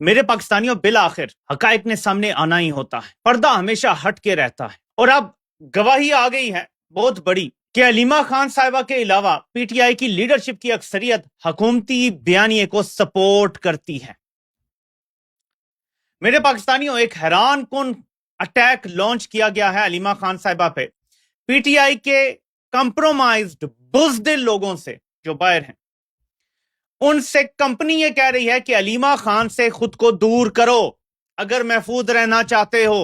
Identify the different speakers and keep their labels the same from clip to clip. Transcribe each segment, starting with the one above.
Speaker 1: میرے پاکستانیوں بالآخر حقائق نے سامنے آنا ہی ہوتا ہے، پردہ ہمیشہ ہٹ کے رہتا ہے، اور اب گواہی آ گئی ہے بہت بڑی کہ علیمہ خان صاحبہ کے علاوہ پی ٹی آئی کی لیڈرشپ کی اکثریت حکومتی بیانیے کو سپورٹ کرتی ہے۔ میرے پاکستانیوں، ایک حیران کن اٹیک لانچ کیا گیا ہے علیمہ خان صاحبہ پہ پی ٹی آئی کے کمپرومائزڈ بزدل لوگوں سے جو باہر ہیں۔ ان سے کمپنی یہ کہہ رہی ہے کہ علیمہ خان سے خود کو دور کرو اگر محفوظ رہنا چاہتے ہو،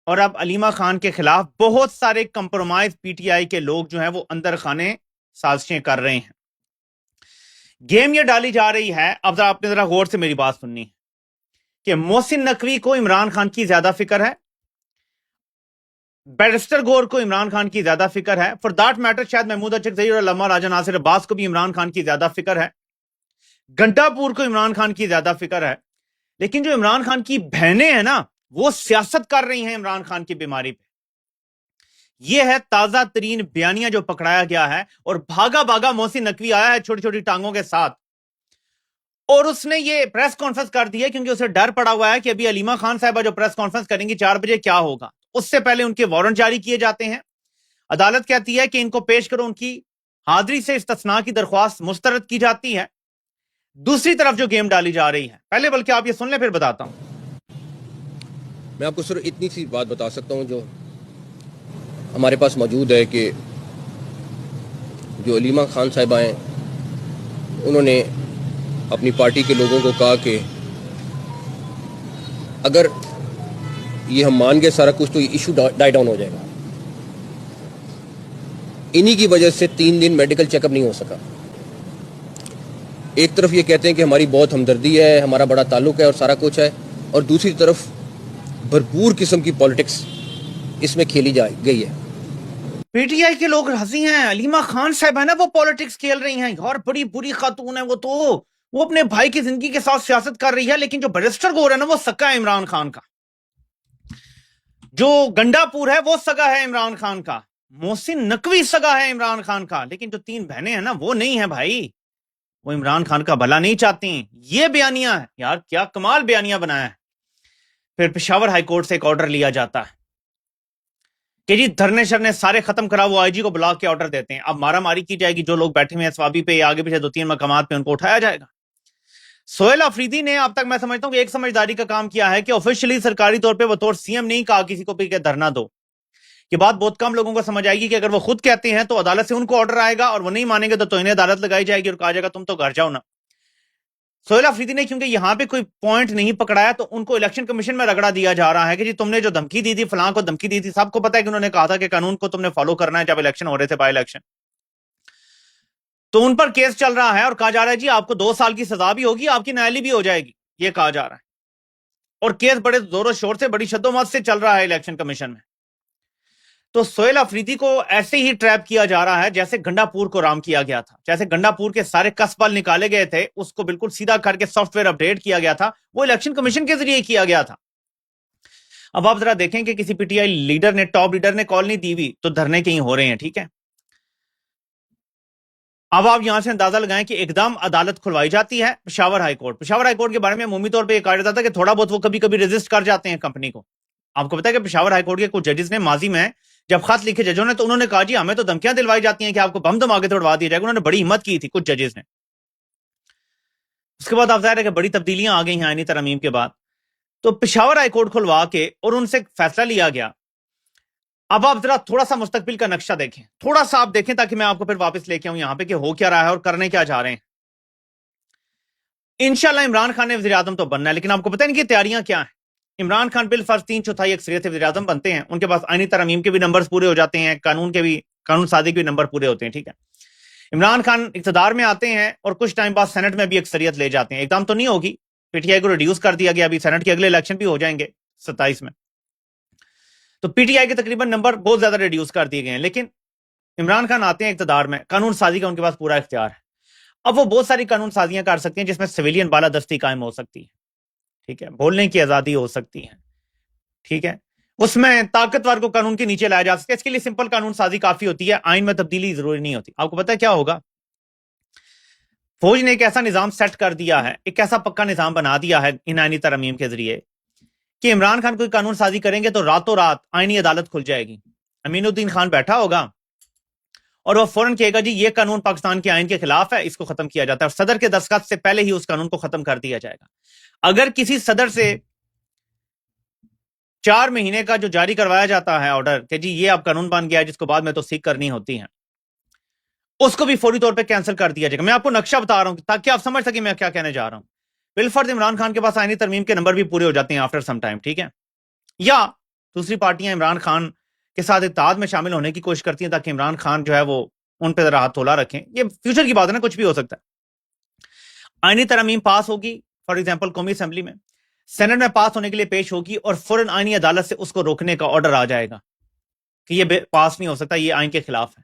Speaker 1: اور اب علیمہ خان کے خلاف بہت سارے کمپرومائز پی ٹی آئی کے لوگ جو ہیں وہ اندر خانے سازشیں کر رہے ہیں۔ گیم یہ ڈالی جا رہی ہے، اب آپ نے ذرا غور سے میری بات سننی ہے، کہ محسن نقوی کو عمران خان کی زیادہ فکر ہے، بیرسٹر گور کو عمران خان کی زیادہ فکر ہے، فار دیٹ میٹر شاید محمود اچکزئی اور علامہ راجہ ناصر عباس کو بھی عمران خان کی زیادہ فکر ہے، گھنٹا پور کو عمران خان کی زیادہ فکر ہے، لیکن جو عمران خان کی بہنیں ہیں نا، وہ سیاست کر رہی ہیں عمران خان کی بیماری پہ۔ یہ ہے تازہ ترین بیانیہ جو پکڑایا گیا ہے، اور بھاگا بھاگا محسن نقوی آیا ہے چھوٹی چھوٹی ٹانگوں کے ساتھ، اور اس نے یہ پریس کانفرنس کر دی ہے کیونکہ اسے ڈر پڑا ہوا ہے کہ ابھی علیمہ خان صاحبہ جو پریس کانفرنس کریں گی 4 بجے کیا ہوگا، اس سے پہلے ان کے وارنٹ جاری کیے جاتے ہیں۔ عدالت کہتی ہے کہ ان کو پیش کرو، ان کی حاضری سے استثناء کی درخواست مسترد کی جاتی ہے۔ دوسری طرف جو گیم ڈالی جا رہی ہے، پہلے بلکہ آپ یہ سن لیں پھر بتاتا ہوں۔
Speaker 2: میں آپ کو صرف اتنی سی بات بتا سکتا ہوں جو ہمارے پاس موجود ہے، کہ جو علیمہ خان صاحبہ ہیں انہوں نے اپنی پارٹی کے لوگوں کو کہا کہ اگر یہ ہم مان گئے سارا کچھ تو یہ ایشو ڈائی ڈاؤن ہو جائے گا۔ انہی کی وجہ سے 3 دن میڈیکل چیک اپ نہیں ہو سکا۔ ایک طرف یہ کہتے ہیں کہ ہماری بہت ہمدردی ہے، ہمارا بڑا تعلق ہے اور سارا کچھ ہے، اور دوسری طرف بھرپور قسم کی پالیٹکس اس میں کھیلی گئی ہے۔
Speaker 1: پی ٹی آئی کے لوگ ہنسی ہیں، علیمہ خان صاحب ہے نا وہ پالیٹکس کھیل رہی ہیں، اور بڑی بری خاتون ہے وہ اپنے بھائی کی زندگی کے ساتھ سیاست کر رہی ہے، لیکن جو بیرسٹر گور ہے نا وہ سکا ہے عمران خان کا، جو گنڈا پور ہے وہ سگا ہے عمران خان کا، محسن نقوی سگا ہے عمران خان کا، لیکن جو 3 بہنیں ہیں نا وہ نہیں ہیں بھائی، وہ عمران خان کا بھلا نہیں چاہتی۔ یہ بیانیہ ہے یار، کیا کمال بیانیہ بنایا ہے۔ پھر پشاور ہائی کورٹ سے ایک آرڈر لیا جاتا ہے کہ جی دھرنے شرنے سارے ختم کرا، وہ آئی جی کو بلاک کے آرڈر دیتے ہیں، اب مارا ماری کی جائے گی، جو لوگ بیٹھے ہوئے ہیں سوابی پہ یا آگے پیچھے 2-3 مقامات پہ ان کو اٹھایا جائے گا۔ سہیل آفریدی نے اب تک میں سمجھتا ہوں کہ ایک سمجھداری کا کام کیا ہے کہ آفیشلی سرکاری طور پہ بطور سی ایم نہیں کہا کسی کو کہ دھرنا دو۔ یہ بات بہت کم لوگوں کو سمجھ آئے گی کہ اگر وہ خود کہتے ہیں تو عدالت سے ان کو آرڈر آئے گا، اور وہ نہیں مانیں گے تو توہین عدالت لگائی جائے گی اور کہا جائے گا تم تو گھر جاؤ نا۔ سہیل آفریدی نے کیونکہ یہاں پہ کوئی پوائنٹ نہیں پکڑایا تو ان کو الیکشن کمیشن میں رگڑا دیا جا رہا ہے کہ جی تم نے جو دھمکی دی تھی فلاں کو دھمکی دی تھی، سب کو پتا ہے کہ انہوں نے کہا تھا کہ قانون کو تم نے فالو کرنا ہے جب الیکشن ہو رہے تھے، بائی الیکشن، تو ان پر کیس چل رہا ہے اور کہا جا رہا ہے جی آپ کو 2 سال کی سزا بھی ہوگی، آپ کی نااہلی بھی ہو جائے گی، یہ کہا جا رہا ہے، اور کیس بڑے زور و شور سے بڑی شد و مت سے چل رہا ہے الیکشن کمیشن میں۔ تو سہیل آفریدی کو ایسے ہی ٹریپ کیا جا رہا ہے جیسے گنڈا پور کو رام کیا گیا تھا، جیسے گنڈا پور کے سارے کسبل نکالے گئے تھے، اس کو بالکل سیدھا کر کے سافٹ ویئر اپڈیٹ کیا گیا تھا، وہ الیکشن کمیشن کے ذریعے کیا گیا تھا۔ اب آپ ذرا دیکھیں کہ کسی پی ٹی آئی لیڈر نے، ٹاپ لیڈر نے کال نہیں دی ہوئی تو دھرنے کہیں ہو رہے ہیں، ٹھیک ہے۔ اب آپ یہاں سے اندازہ لگائیں کہ ایک دم عدالت کھلوائی جاتی ہے Peshawar high court. Peshawar high court کے بارے میں عمومی طور پہ یہ کہا جاتا تھا کہ تھوڑا بہت وہ کبھی کبھی ریزسٹ کر جاتے ہیں کمپنی کو۔ آپ کو پتا ہے کہ پشاور ہائی کورٹ کے کچھ ججز نے ماضی میں جب خط لکھے ججوں نے تو انہوں نے کہا جی ہمیں تو دھمکیاں دلوائی جاتی ہیں کہ آپ کو بم دھماکے توڑوا دیا جائے گا، انہوں نے بڑی ہمت کی تھی کچھ ججز نے۔ اس کے بعد آپ ظاہر ہے کہ بڑی تبدیلیاں آ گئی ہیں آئینی ترامیم کے بعد، تو پشاور ہائی کورٹ کھلوا کے اور ان سے فیصلہ لیا گیا۔ اب آپ ذرا تھوڑا سا مستقبل کا نقشہ دیکھیں، تھوڑا سا آپ دیکھیں تاکہ میں آپ کو پھر واپس لے کے آؤں یہاں پہ کہ ہو کیا رہا ہے اور کرنے کیا جا رہے ہیں۔ انشاءاللہ عمران خان نے وزیر اعظم تو بننا ہے، لیکن آپ کو پتہ ہے ان کی تیاریاں کیا ہیں۔ عمران خان بالفرض 3/4 اکثریت سے وزیر اعظم بنتے ہیں، ان کے پاس آئینی ترامیم کے بھی نمبرز پورے ہو جاتے ہیں، قانون سازی کے بھی نمبر پورے ہوتے ہیں، ٹھیک ہے۔ عمران خان اقتدار میں آتے ہیں اور کچھ ٹائم بعد سینٹ میں بھی اکثریت لے جاتے ہیں، ایک دم تو نہیں ہوگی، پی ٹی آئی کو ریڈیوس کر دیا گیا، ابھی سینٹ کے اگلے الیکشن بھی ہو جائیں گے 27 میں، تو پی ٹی آئی کے تقریباً نمبر بہت زیادہ ریڈیوس کر دیے گئے ہیں، لیکن عمران خان آتے ہیں اقتدار میں، قانون سازی کا ان کے پاس پورا اختیار ہے۔ اب وہ بہت ساری قانون سازیاں کر سکتے ہیں جس میں سویلین بالادستی قائم ہو سکتی ہے، ٹھیک ہے، بولنے کی آزادی ہو سکتی ہے، ٹھیک ہے، اس میں طاقتور کو قانون کے نیچے لایا جا سکتا ہے۔ اس کے لیے سمپل قانون سازی کافی ہوتی ہے، آئین میں تبدیلی ضروری نہیں ہوتی۔ آپ کو پتہ ہے کیا ہوگا؟ فوج نے ایک ایسا نظام سیٹ کر دیا ہے, ایک ایسا پکا نظام بنا دیا ہے ان آئینی ترمیم کے ذریعے کہ عمران خان کوئی قانون سازی کریں گے تو راتوں رات آئینی عدالت کھل جائے گی. امین الدین خان بیٹھا ہوگا اور وہ فوراً کہے گا جی یہ قانون پاکستان کے آئین کے خلاف ہے, اس کو ختم کیا جاتا ہے, اور صدر کے دستخط سے پہلے ہی اس قانون کو ختم کر دیا جائے گا. اگر کسی صدر سے 4 مہینے کا جو جاری کروایا جاتا ہے آرڈر کہ جی یہ اب قانون بن گیا ہے جس کو بعد میں توثیق کرنی ہوتی ہے, اس کو بھی فوری طور پہ کینسل کر دیا جائے گا. میں آپ کو نقشہ بتا رہا ہوں تاکہ آپ سمجھ سکیں میں کیا کہنے جا رہا ہوں. بالفرض عمران خان کے پاس آئینی ترمیم کے نمبر بھی پورے ہو جاتے ہیں آفٹر سم ٹائم, ٹھیک ہے, یا دوسری پارٹیاں عمران خان کے ساتھ اتحاد میں شامل ہونے کی کوشش کرتی ہیں تاکہ عمران خان جو ہے وہ ان پہ ذرا ہاتھ تھولا رکھیں. یہ فیوچر کی بات ہے نا, کچھ بھی ہو سکتا ہے. آئینی ترمیم پاس ہوگی فار ایگزامپل قومی اسمبلی میں, سینٹ میں پاس ہونے کے لیے پیش ہوگی اور فوراً آئینی عدالت سے اس کو روکنے کا آرڈر آ جائے گا کہ یہ پاس نہیں ہو سکتا, یہ آئین کے خلاف ہے.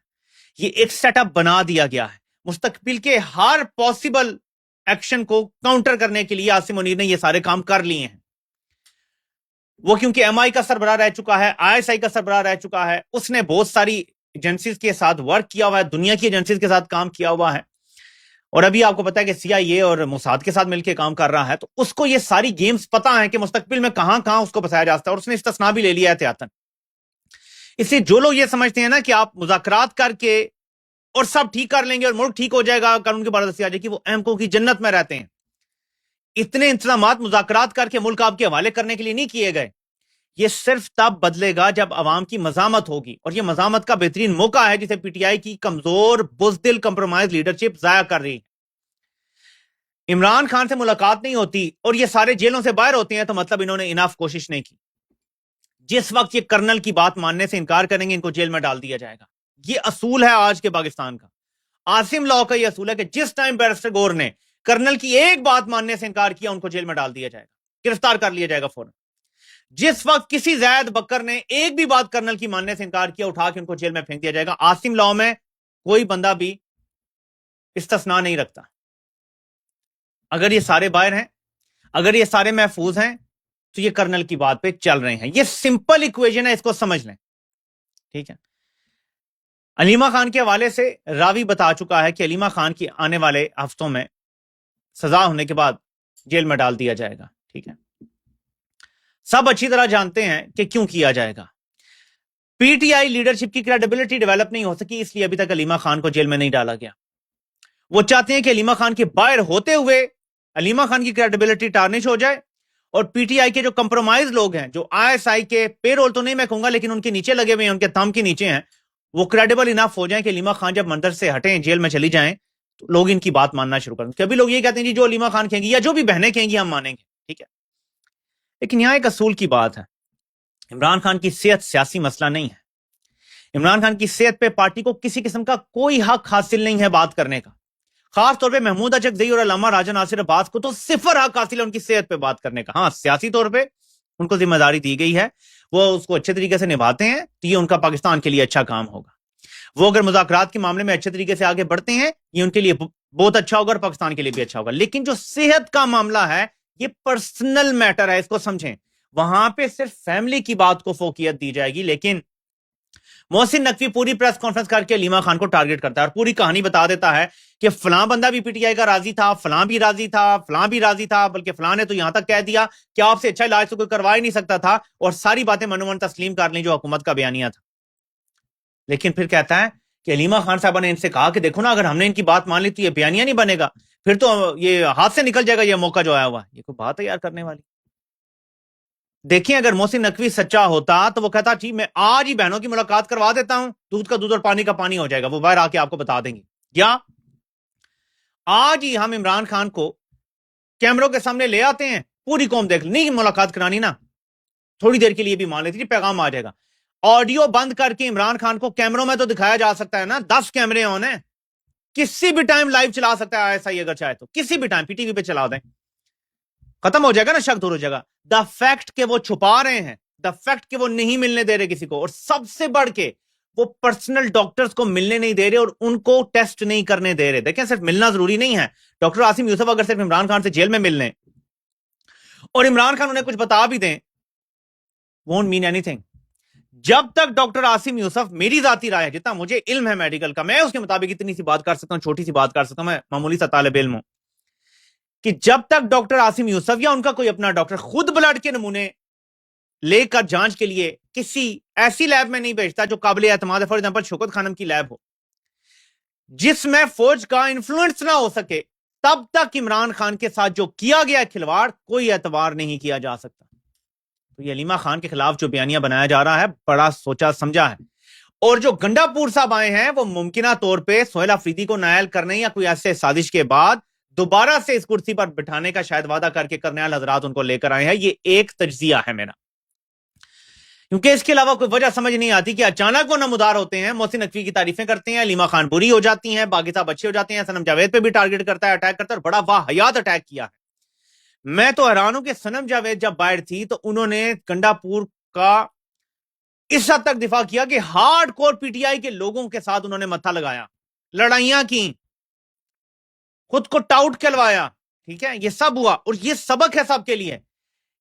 Speaker 1: یہ ایک سیٹ اپ بنا دیا گیا ہے مستقبل کے ہر پاسبل ایکشن کو کاؤنٹر کرنے کے لیے. عاصم منیر نے یہ سارے کام کر لیے ہیں. وہ کیونکہ ایم آئی کا سربراہ رہ چکا ہے, آئی ایس آئی کا سربراہ رہ چکا ہے, اس نے بہت ساری ایجنسیز کے ساتھ ورک کیا ہوا ہے, دنیا کی ایجنسیز کے ساتھ کام کیا ہوا ہے, اور ابھی آپ کو پتا ہے کہ سی آئی اے اور موساد کے ساتھ مل کے کام کر رہا ہے. تو اس کو یہ ساری گیمز پتا ہے کہ مستقبل میں کہاں کہاں اس کو پھنسایا جا سکتا ہے, اور اس نے استثناء بھی لے لیا احتیاطاً. اس لیے جو لوگ یہ سمجھتے ہیں نا کہ آپ مذاکرات کر کے اور سب ٹھیک کر لیں گے اور ملک ٹھیک ہو جائے گا, قانون کی بالادستی آ جائے گی, وہ احمقوں کی جنت میں رہتے ہیں. اتنے انتظامات مذاکرات کر کے ملک آپ کے حوالے کرنے کے لیے نہیں کیے گئے. یہ صرف تب بدلے گا جب عوام کی مزاحمت ہوگی, اور یہ مزاحمت کا بہترین موقع ہے جسے پی ٹی آئی کی کمزور بزدل کمپرومائز لیڈرشپ ضائع کر رہی ہے. عمران خان سے ملاقات نہیں ہوتی اور یہ سارے جیلوں سے باہر ہوتے ہیں تو مطلب انہوں نے انف کوشش نہیں کی. جس وقت یہ کرنل کی بات ماننے سے انکار کریں گے ان کو جیل میں ڈال دیا جائے گا. یہ اصول ہے آج کے پاکستان کا. عاصم لاء کا یہ اصول ہے کہ جس ٹائم بیرسٹر گور نے کرنل کی ایک بات ماننے سے انکار کیا ان کو جیل میں ڈال دیا جائے گا, گرفتار کر لیا جائے گا فوراً. جس وقت کسی زید بکر نے ایک بھی بات کرنل کی ماننے سے انکار کیا, اٹھا کے ان کو جیل میں پھینک دیا جائے گا. عاصم لاء میں کوئی بندہ بھی استثناء نہیں رکھتا. اگر یہ سارے باہر ہیں, اگر یہ سارے محفوظ ہیں, تو یہ کرنل کی بات پہ چل رہے ہیں. یہ سمپل ایکویژن ہے, اس کو سمجھ لیں, ٹھیک ہے. علیمہ خان کے حوالے سے راوی بتا چکا ہے کہ علیمہ خان کی آنے والے ہفتوں میں سزا ہونے کے بعد جیل میں ڈال دیا جائے گا, ٹھیک ہے. سب اچھی طرح جانتے ہیں کہ کیوں کیا جائے گا. پی ٹی آئی لیڈرشپ کی کریڈیبلٹی ڈیولپ نہیں ہو سکی, اس لیے ابھی تک علیمہ خان کو جیل میں نہیں ڈالا گیا. وہ چاہتے ہیں کہ علیمہ خان کے باہر ہوتے ہوئے علیمہ خان کی کریڈیبلٹی ٹارنش ہو جائے, اور پی ٹی آئی کے جو کمپرومائز لوگ ہیں, جو آئی ایس آئی کے پے رول تو نہیں میں کہوں گا لیکن ان کے نیچے لگے ہوئے ہیں, ان کے تھم کے نیچے ہیں, وہ کریڈیبل انف ہو جائیں کہ علیمہ خان جب منظر سے ہٹیں, جیل میں چلی جائیں, تو لوگ ان کی بات ماننا شروع کریں. کبھی لوگ یہ کہتے ہیں جی جو علیمہ خان کہیں گی یا جو بھی بہنیں کہیں گی ہم مانیں گے, ٹھیک ہے. لیکن یہاں ایک اصول کی بات ہے, عمران خان کی صحت سیاسی مسئلہ نہیں ہے. عمران خان کی صحت پہ پارٹی کو کسی قسم کا کوئی حق حاصل نہیں ہے بات کرنے کا. خاص طور پہ محمود اچکزئی اور علامہ راجہ ناصر عباس کو تو صفر حق حاصل ہے ان کی صحت پہ بات کرنے کا. ہاں, سیاسی طور پہ ان کو ذمہ داری دی گئی ہے, وہ اس کو اچھے طریقے سے نبھاتے ہیں تو یہ ان کا پاکستان کے لیے اچھا کام ہوگا. وہ اگر مذاکرات کے معاملے میں اچھے طریقے سے آگے بڑھتے ہیں, یہ ان کے لیے بہت اچھا ہوگا اور پاکستان کے لیے بھی اچھا ہوگا. لیکن جو صحت کا معاملہ ہے یہ پرسنل میٹر ہے, اس کو سمجھیں. وہاں پہ صرف فیملی کی بات کو فوقیت دی جائے گی. لیکن محسن نقوی پوری پریس کانفرنس کر کے علیمہ خان کو ٹارگٹ کرتا ہے اور پوری کہانی بتا دیتا ہے کہ فلاں بندہ بھی پی ٹی آئی کا راضی تھا, فلاں بھی راضی تھا, فلاں بھی راضی تھا, بلکہ فلاں نے تو یہاں تک کہہ دیا کہ آپ سے اچھا علاج تو کوئی کروا ہی نہیں سکتا تھا, اور ساری باتیں منو من تسلیم کر لیں جو حکومت کا بیانیہ تھا. لیکن پھر کہتا ہے کہ علیمہ خان صاحبہ نے ان سے کہا کہ دیکھو نا, اگر ہم نے ان کی بات مان لی تو یہ بیانیہ نہیں بنے گا, پھر تو یہ ہاتھ سے نکل جائے گا یہ موقع جو آیا ہوا. یہ کوئی بات ہے یار کرنے والی. دیکھیں اگر محسن نقوی سچا ہوتا تو وہ کہتا ٹھیک میں آج ہی بہنوں کی ملاقات کروا دیتا ہوں, دودھ کا دودھ اور پانی کا پانی ہو جائے گا, وہ باہر آ کے آپ کو بتا دیں گے. یا آج ہی ہم عمران خان کو کیمروں کے سامنے لے آتے ہیں, پوری قوم دیکھ نہیں ملاقات کرانی نا, تھوڑی دیر کے لیے بھی مان لیتی جی پیغام آ جائے گا. آڈیو بند کر کے عمران خان کو کیمروں میں تو دکھایا جا سکتا ہے نا, 10 کیمرے آن ہیں, کسی بھی ٹائم لائیو چلا سکتا ہے ایسا ہی اگر چاہے تو, کسی بھی ٹائم پی ٹی وی پہ چلا دیں, ختم ہو جائے گا نا, شک دور ہو جائے گا. دا فیکٹ کہ وہ چھپا رہے ہیں, دا فیکٹ کہ وہ نہیں ملنے دے رہے کسی کو, اور سب سے بڑھ کے وہ پرسنل ڈاکٹرز کو ملنے نہیں دے رہے اور ان کو ٹیسٹ نہیں کرنے دے رہے. دیکھیں صرف ملنا ضروری نہیں ہے. ڈاکٹر عاصم یوسف اگر صرف عمران خان سے جیل میں مل لیں اور عمران خان انہیں کچھ بتا بھی دیں, won't mean anything. جب تک ڈاکٹر عاصم یوسف، میری ذاتی رائے ہے، جتنا مجھے علم ہے میڈیکل کا، میں اس کے مطابق اتنی سی بات کر سکتا ہوں، چھوٹی سی بات کر سکتا ہوں، میں معمولی سا طالب علم ہوں، کہ جب تک ڈاکٹر عاصم یوسف یا ان کا کوئی اپنا ڈاکٹر خود بلڈ کے نمونے لے کر جانچ کے لیے کسی ایسی لیب میں نہیں بھیجتا جو قابل اعتماد ہے، فار ایگزامپل شوکت خانم کی لیب ہو، جس میں فوج کا انفلوئنس نہ ہو سکے، تب تک عمران خان کے ساتھ جو کیا گیا کھلواڑ کوئی اعتبار نہیں کیا جا سکتا۔ تو یہ علیمہ خان کے خلاف جو بیانیہ بنایا جا رہا ہے بڑا سوچا سمجھا ہے، اور جو گنڈا پور صاحب آئے ہیں وہ ممکنہ طور پہ سہیل آفریدی کو نائل کرنے یا کوئی ایسے سازش کے بعد دوبارہ سے اس کرسی پر بٹھانے کا شاید وعدہ کر کے کرنیل حضرات ان کو لے کر آئے ہیں۔ یہ ایک تجزیہ ہے میرا، کیونکہ اس کے علاوہ کوئی وجہ سمجھ نہیں آتی کہ اچانک وہ نمودار ہوتے ہیں، محسن نقوی کی تعریفیں کرتے ہیں، علیمہ خان بری ہو جاتی ہیں، باقی صاحب اچھے ہو جاتے ہیں، سنم جاوید پہ بھی ٹارگٹ کرتا ہے، اٹیک کرتا ہے، اور بڑا واہیات اٹیک کیا ہے۔ میں تو حیران ہوں کہ سنم جاوید جب باہر تھی تو انہوں نے گنڈا پور کا اس حد تک دفاع کیا کہ hard core P T I کے لوگوں کے ساتھ انہوں نے متھا لگایا، لڑائیاں کی، خود کو ٹاؤٹ کھلوایا، ٹھیک ہے، یہ سب ہوا، اور یہ سبق ہے سب کے لیے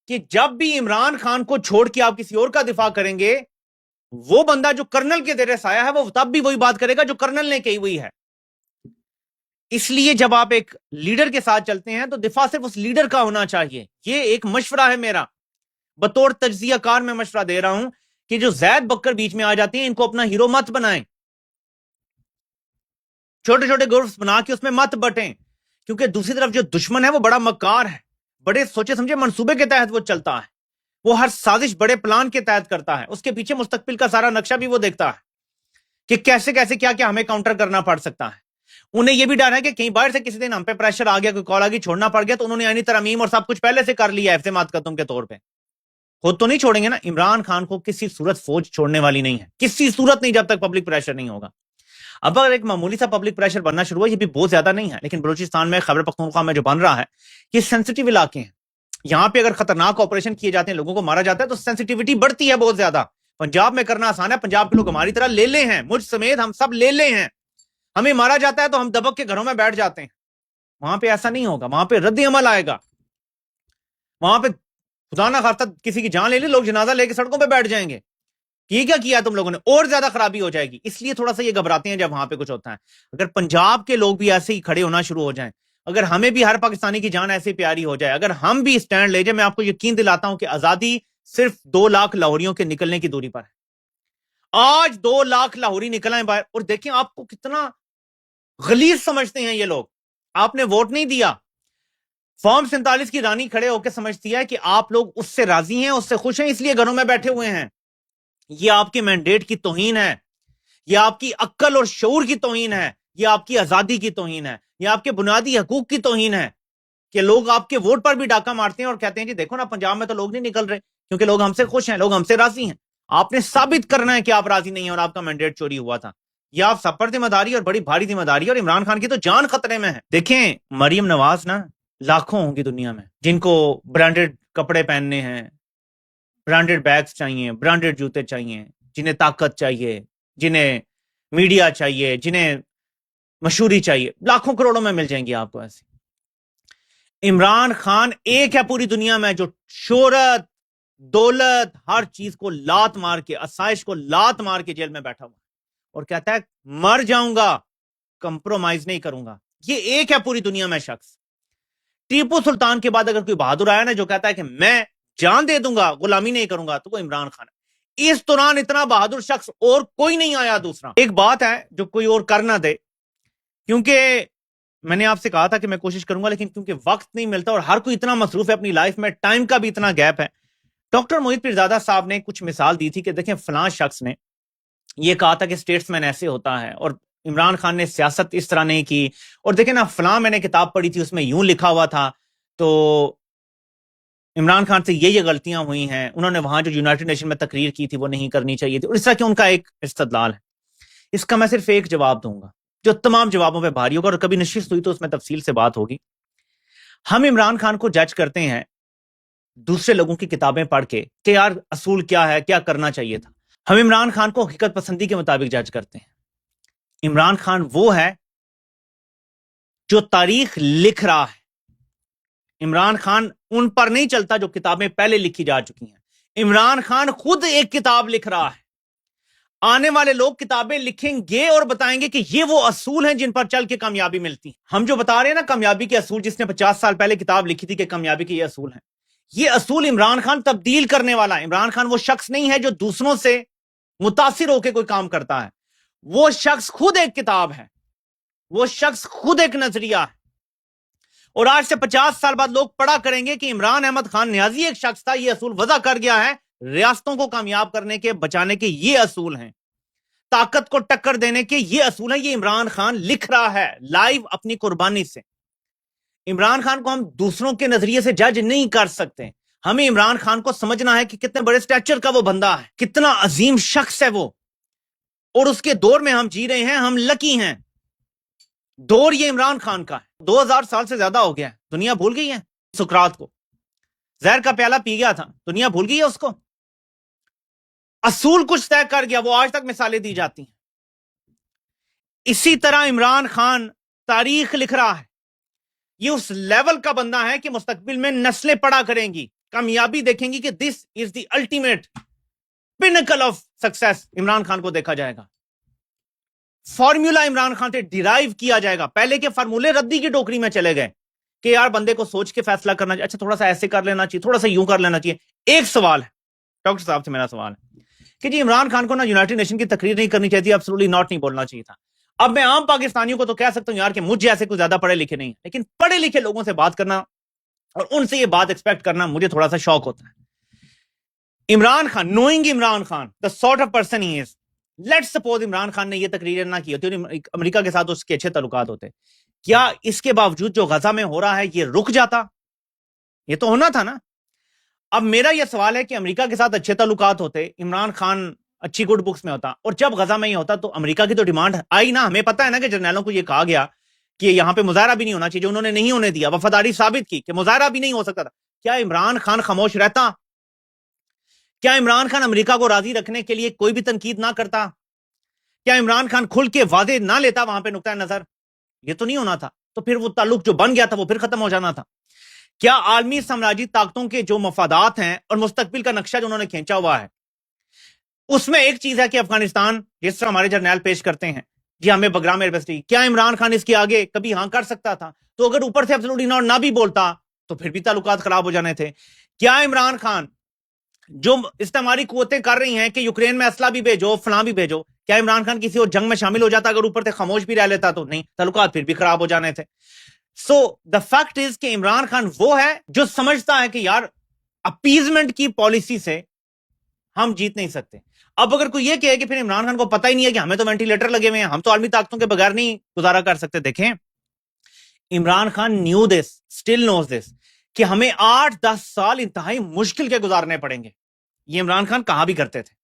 Speaker 1: کہ جب بھی عمران خان کو چھوڑ کے آپ کسی اور کا دفاع کریں گے، وہ بندہ جو کرنل کے زیر سایہ ہے وہ تب بھی وہی بات کرے گا جو کرنل نے کہی ہوئی ہے۔ اس لیے جب آپ ایک لیڈر کے ساتھ چلتے ہیں تو دفاع صرف اس لیڈر کا ہونا چاہیے۔ یہ ایک مشورہ ہے میرا، بطور تجزیہ کار میں مشورہ دے رہا ہوں کہ جو زید بکر بیچ میں آ جاتے ہیں ان کو اپنا ہیرو مت بنائیں، چھوٹے چھوٹے گروپس بنا کے اس میں مت بٹیں، کیونکہ دوسری طرف جو دشمن ہے وہ بڑا مکار ہے، بڑے سوچے سمجھے منصوبے کے تحت وہ چلتا ہے، وہ ہر سازش بڑے پلان کے تحت کرتا ہے، اس کے پیچھے مستقبل کا سارا نقشہ بھی وہ دیکھتا ہے کہ کیسے کیسے کیا کیا ہمیں کاؤنٹر کرنا پڑ سکتا ہے۔ انہیں یہ بھی ڈر ہے کہ کہیں باہر سے کسی دن ہم پہ پریشر آ گیا، کوئی کال آ گئی، چھوڑنا پڑ گیا، تو انہوں نے یعنی ترمیم اور سب کچھ پہلے سے کر لیا ہے حفظ ماتقدم کے طور پہ، خود تو نہیں چھوڑیں گے نا۔ عمران خان کو کسی صورت فوج چھوڑنے والی نہیں ہے، کسی صورت نہیں، جب تک پبلک پریشر نہیں ہوگا۔ اب اگر ایک معمولی سا پبلک پریشر بننا شروع ہوا، یہ بھی بہت زیادہ نہیں ہے، لیکن بلوچستان میں خیبر پختونخوا میں جو بن رہا ہے یہ سینسٹیو علاقے ہیں، یہاں پہ اگر خطرناک آپریشن کیے جاتے ہیں، لوگوں کو مارا جاتا ہے تو سینسٹیوٹی بڑھتی ہے بہت زیادہ۔ پنجاب میں کرنا آسان ہے، پنجاب کے لوگ ہماری طرح لے لے ہیں، مجھ سمیت ہم سب لے لے ہیں، ہمیں مارا جاتا ہے تو ہم دبک کے گھروں میں بیٹھ جاتے ہیں۔ وہاں پہ ایسا نہیں ہوگا، وہاں پہ رد عمل آئے گا، وہاں پہ خدا نہ خواستہ کسی کی جان لے لی، لوگ جنازہ لے کے سڑکوں پہ بیٹھ جائیں گے، یہ کیا کیا تم لوگوں نے، اور زیادہ خرابی ہو جائے گی۔ اس لیے تھوڑا سا یہ گھبراتے ہیں جب وہاں پہ کچھ ہوتا ہے۔ اگر پنجاب کے لوگ بھی ایسے ہی کھڑے ہونا شروع ہو جائیں، اگر ہمیں بھی ہر پاکستانی کی جان ایسے پیاری ہو جائے، اگر ہم بھی سٹینڈ لے جائیں، میں آپ کو یقین دلاتا ہوں کہ آزادی صرف 2 لاکھ لاہوریوں کے نکلنے کی دوری پر ہے۔ آج 2 لاکھ لاہوری نکل آئے باہر، اور دیکھیں آپ کو کتنا غلیظ سمجھتے ہیں یہ لوگ۔ آپ نے ووٹ نہیں دیا، فارم 47 کی رانی کھڑے ہو کے سمجھتی ہے کہ آپ لوگ اس سے راضی ہیں، اس سے خوش ہیں، اس لیے گھروں میں بیٹھے ہوئے ہیں۔ یہ آپ کے مینڈیٹ کی توہین ہے، یہ آپ کی عقل اور شعور کی توہین ہے، یہ آپ کی آزادی کی توہین ہے، یہ آپ کے بنیادی حقوق کی توہین ہے کہ لوگ آپ کے ووٹ پر بھی ڈاکہ مارتے ہیں اور کہتے ہیں جی دیکھو نا پنجاب میں تو لوگ نہیں نکل رہے کیونکہ لوگ ہم سے خوش ہیں، لوگ ہم سے راضی ہیں۔ آپ نے ثابت کرنا ہے کہ آپ راضی نہیں ہیں اور آپ کا مینڈیٹ چوری ہوا تھا۔ یہ آپ سب پر ذمہ داری اور بڑی بھاری ذمہ داری ہے، اور عمران خان کی تو جان خطرے میں ہے۔ دیکھیں مریم نواز نا لاکھوں ہوں گی دنیا میں جن کو برانڈڈ کپڑے پہننے ہیں، برانڈڈ بیگز چاہیے، برانڈڈ جوتے چاہیے، جنہیں طاقت چاہیے، جنہیں میڈیا چاہیے، جنہیں مشہوری چاہیے، لاکھوں کروڑوں میں مل جائیں گی آپ کو ایسے۔ عمران خان ایک ہے پوری دنیا میں جو شہرت، دولت، ہر چیز کو لات مار کے، آسائش کو لات مار کے جیل میں بیٹھا ہوا اور کہتا ہے مر جاؤں گا، کمپرومائز نہیں کروں گا۔ یہ ایک ہے پوری دنیا میں شخص۔ ٹیپو سلطان کے بعد اگر کوئی بہادر آیا نا جو کہتا ہے کہ میں جان دے دوں گا، غلامی نہیں کروں گا، تو وہ عمران خان ہے۔ اس دوران اتنا بہادر شخص اور کوئی نہیں آیا دوسرا۔ ایک بات ہے جو کوئی اور کر نہ دے، کیونکہ میں نے آپ سے کہا تھا کہ میں کوشش کروں گا، لیکن کیونکہ وقت نہیں ملتا اور ہر کوئی اتنا مصروف ہے اپنی لائف میں، ٹائم کا بھی اتنا گیپ ہے۔ ڈاکٹر محیط پیرزادہ صاحب نے کچھ مثال دی تھی کہ دیکھیں فلاں شخص نے یہ کہا تھا کہ اسٹیٹس مین ایسے ہوتا ہے، اور عمران خان نے سیاست اس طرح نہیں کی، اور دیکھیں نا فلاں میں نے کتاب پڑھی تھی اس میں یوں لکھا ہوا تھا، تو عمران خان سے یہ غلطیاں ہوئی ہیں، انہوں نے وہاں جو یونائٹڈ نیشن میں تقریر کی تھی وہ نہیں کرنی چاہیے تھی، اور اس طرح کہ ان کا ایک استدلال ہے۔ اس کا میں صرف ایک جواب دوں گا جو تمام جوابوں پہ بھاری ہوگا، اور کبھی نشست ہوئی تو اس میں تفصیل سے بات ہوگی۔ ہم عمران خان کو جج کرتے ہیں دوسرے لوگوں کی کتابیں پڑھ کے کہ یار اصول کیا ہے، کیا کرنا چاہیے تھا۔ ہم عمران خان کو حقیقت پسندی کے مطابق جج کرتے ہیں۔ عمران خان وہ ہے جو تاریخ لکھ رہا ہے، عمران خان ان پر نہیں چلتا جو کتابیں پہلے لکھی جا چکی ہیں۔ عمران خان خود ایک کتاب لکھ رہا ہے، آنے والے لوگ کتابیں لکھیں گے اور بتائیں گے کہ یہ وہ اصول ہیں جن پر چل کے کامیابی ملتی. ہم جو بتا رہے ہیں نا کامیابی کے اصول، جس نے 50 سال پہلے کتاب لکھی تھی کہ کامیابی کے یہ اصول ہیں، یہ اصول عمران خان تبدیل کرنے والا ہے. عمران خان وہ شخص نہیں ہے جو دوسروں سے متاثر ہو کے کوئی کام کرتا ہے. وہ شخص خود ایک کتاب ہے، وہ شخص خود ایک نظریہ ہے. اور آج سے 50 سال بعد لوگ پڑھا کریں گے کہ عمران احمد خان نیازی ایک شخص تھا، یہ اصول وضع کر گیا ہے. ریاستوں کو کامیاب کرنے کے، بچانے کے یہ اصول ہیں، طاقت کو ٹکر دینے کے یہ اصول ہیں. یہ عمران خان لکھ رہا ہے لائیو اپنی قربانی سے. عمران خان کو ہم دوسروں کے نظریے سے جج نہیں کر سکتے. ہمیں عمران خان کو سمجھنا ہے کہ کتنے بڑے سٹیچر کا وہ بندہ ہے، کتنا عظیم شخص ہے وہ، اور اس کے دور میں ہم جی رہے ہیں. ہم لکی ہیں، دور یہ عمران خان کا ہے. 2000 سال سے زیادہ ہو گیا ہے. دنیا بھول گئی ہے سقراط کو، زہر کا پیالہ پی گیا تھا، دنیا بھول گئی ہے اس کو. اصول کچھ طے کر گیا، وہ آج تک مثالیں دی جاتی ہیں. اسی طرح عمران خان تاریخ لکھ رہا ہے. یہ اس لیول کا بندہ ہے کہ مستقبل میں نسلیں پڑھا کریں گی، کامیابی دیکھیں گی کہ this is the ultimate pinnacle of success. Imran Khan کو دیکھا جائے گا، فارمولا عمران خان سے ڈیرائیو کیا جائے گا. پہلے کے فارمولے ردی کی ٹوکری میں چلے گئے کہ یار بندے کو سوچ کے فیصلہ کرنا چاہیے، اچھا تھوڑا سا ایسے کر لینا چاہیے، تھوڑا سا یوں کر لینا چاہیے. ایک سوال ہے ڈاکٹر صاحب سے، میرا سوال ہے کہ جی عمران خان کو نا یونائٹڈ نیشن کی تقریر نہیں کرنی چاہیے، ایبسولوٹلی ناٹ نہیں بولنا چاہیے تھا. اب میں عام پاکستانیوں کو تو کہہ سکتا ہوں یار کہ مجھ جیسے کوئی زیادہ پڑھے لکھے نہیں، لیکن پڑھے لکھے لوگوں سے بات کرنا اور ان سے یہ بات ایکسپیکٹ کرنا مجھے تھوڑا سا شوق ہوتا ہے. Imran Khan, knowing Imran Khan the sort of person he is, let's suppose Imran Khan نے یہ تقریر نہ کی ہوتی اور امریکہ کے ساتھ اس کے اچھے تعلقات ہوتے، کیا اس کے باوجود جو غزہ میں ہو رہا ہے یہ رک جاتا؟ یہ تو ہونا تھا نا. اب میرا یہ سوال ہے کہ امریکہ کے ساتھ اچھے تعلقات ہوتے، عمران خان اچھی گڈ بکس میں ہوتا، اور جب غزہ میں ہی ہوتا تو امریکہ کی تو ڈیمانڈ آئی نا. ہمیں پتا ہے نا کہ جرنیلوں کو یہ کہا گیا کہ یہاں پہ مظاہرہ بھی نہیں ہونا چاہیے، جو انہوں نے نہیں ہونے دیا. وفاداری ثابت کی کہ مظاہرہ بھی نہیں ہو سکتا تھا. کیا عمران خان خاموش رہتا؟ کیا عمران خان امریکہ کو راضی رکھنے کے لیے کوئی بھی تنقید نہ کرتا؟ کیا عمران خان کھل کے واضح نہ لیتا وہاں پہ نقطہ نظر؟ یہ تو نہیں ہونا تھا. تو پھر وہ تعلق جو بن گیا تھا وہ پھر ختم ہو جانا تھا. کیا عالمی سامراجی طاقتوں کے جو مفادات ہیں اور مستقبل کا نقشہ جو انہوں نے کھینچا ہوا ہے، اس میں ایک چیز ہے کہ افغانستان، جس طرح ہمارے جرنیل پیش کرتے ہیں جی ہمیں بگرام ایئر بیس دی، کیا عمران خان اس کے آگے کبھی ہاں کر سکتا تھا؟ تو اگر اوپر سے ایبسولوٹلی نہ بھی بولتا تو پھر بھی تعلقات خراب ہو جانے تھے. کیا عمران خان جو استعماری قوتیں کر رہی ہیں کہ یوکرین میں اسلحہ بھی بھیجو، فلاں بھی بھیجو، کیا عمران خان کسی اور جنگ میں شامل ہو جاتا اگر اوپر سے خاموش بھی رہ لیتا؟ تو نہیں، تعلقات پھر بھی خراب ہو جانے تھے. سو دا فیکٹ از کہ عمران خان وہ ہے جو سمجھتا ہے کہ یار اپیزمنٹ کی پالیسی سے ہم جیت نہیں سکتے. اب اگر کوئی یہ کہے کہ پھر عمران خان کو پتہ ہی نہیں ہے کہ ہمیں تو وینٹیلیٹر لگے ہوئے ہیں، ہم تو عالمی طاقتوں کے بغیر نہیں گزارا کر سکتے. دیکھیں عمران خان نیو دس، اسٹل نوز دس، کہ ہمیں 8-10 سال انتہائی مشکل کے گزارنے پڑیں گے. یہ عمران خان کہا بھی کرتے تھے.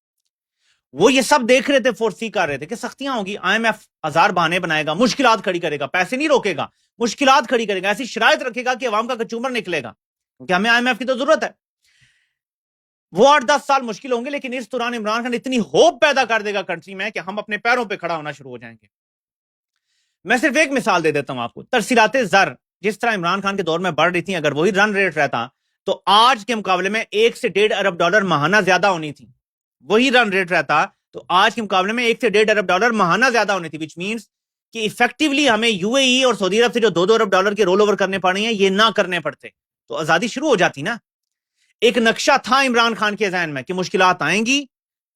Speaker 1: وہ یہ سب دیکھ رہے تھے، فورسی کر رہے تھے کہ سختیاں ہوں گی، آئی ایم ایف ہزار بہانے بنائے گا، مشکلات کھڑی کرے گا، پیسے نہیں روکے گا، مشکلات کھڑی کرے گا، ایسی شرائط رکھے گا کہ عوام کا کچومر نکلے گا، کیونکہ ہمیں آئی ایم ایف کی تو ضرورت ہے. وہ 8-10 سال مشکل ہوں گے، لیکن اس دوران عمران خان اتنی ہوپ پیدا کر دے گا کنٹری میں کہ ہم اپنے پیروں پہ کھڑا ہونا شروع ہو جائیں گے. میں صرف ایک مثال دے دیتا ہوں آپ کو. ترسیلات زر جس طرح عمران خان کے دور میں بڑھ رہی تھیں، اگر وہی رن ریٹ رہتا تو آج کے مقابلے میں 1 سے 1.5 ارب ڈالر ماہانہ زیادہ ہونی تھی. وہی رن ریٹ رہتا تو آج کے مقابلے میں 1 سے 1.5 ارب ڈالر ماہانہ زیادہ ہونی تھی، وچ مینس کہ ایفیکٹولی ہمیں یو اے ای اور سعودی عرب سے جو 2 ارب ڈالر کے رول اوور کرنے پڑے ہیں یہ نہ کرنے پڑتے تو آزادی شروع ہو جاتی نا. ایک نقشہ تھا عمران خان کے ذہن میں کہ مشکلات آئیں گی،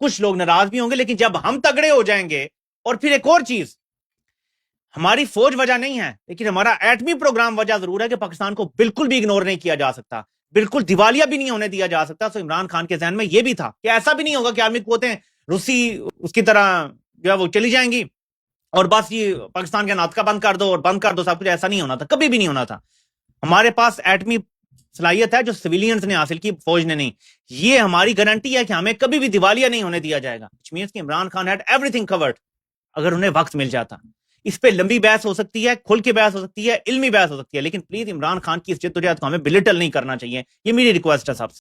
Speaker 1: کچھ لوگ ناراض بھی ہوں گے، لیکن جب ہم تگڑے ہو جائیں گے. اور پھر ایک اور چیز، ہماری فوج وجہ نہیں ہے، لیکن ہمارا ایٹمی پروگرام وجہ ضرور ہے کہ پاکستان کو بالکل بھی اگنور نہیں کیا جا سکتا، بالکل دیوالیہ بھی نہیں ہونے دیا جا سکتا. تو عمران خان کے ذہن میں یہ بھی تھا کہ ایسا بھی نہیں ہوگا کہ عالمی قوتیں روسی اس کی طرح جو ہے وہ چلی جائیں گی اور بس یہ پاکستان کے ناطقہ بند کر دو اور بند کر دو سب کچھ. ایسا نہیں ہونا تھا، کبھی بھی نہیں ہونا تھا. ہمارے پاس ایٹمی صلاحیت ہے جو سویلینز نے حاصل کی، فوج نے نہیں. یہ ہماری گارنٹی ہے کہ ہمیں کبھی بھی دیوالیہ نہیں ہونے دیا جائے گا. which means کہ Imran Khan had everything covered اگر انہیں وقت مل جاتا. اس پہ لمبی بحث ہو سکتی ہے، کھل کے بحث ہو سکتی ہے، علمی بحث ہو سکتی ہے، لیکن پلیز عمران خان کی اس جدوجہد کو ہمیں بلٹل نہیں کرنا چاہیے. یہ میری ریکویسٹ ہے صاحب سے.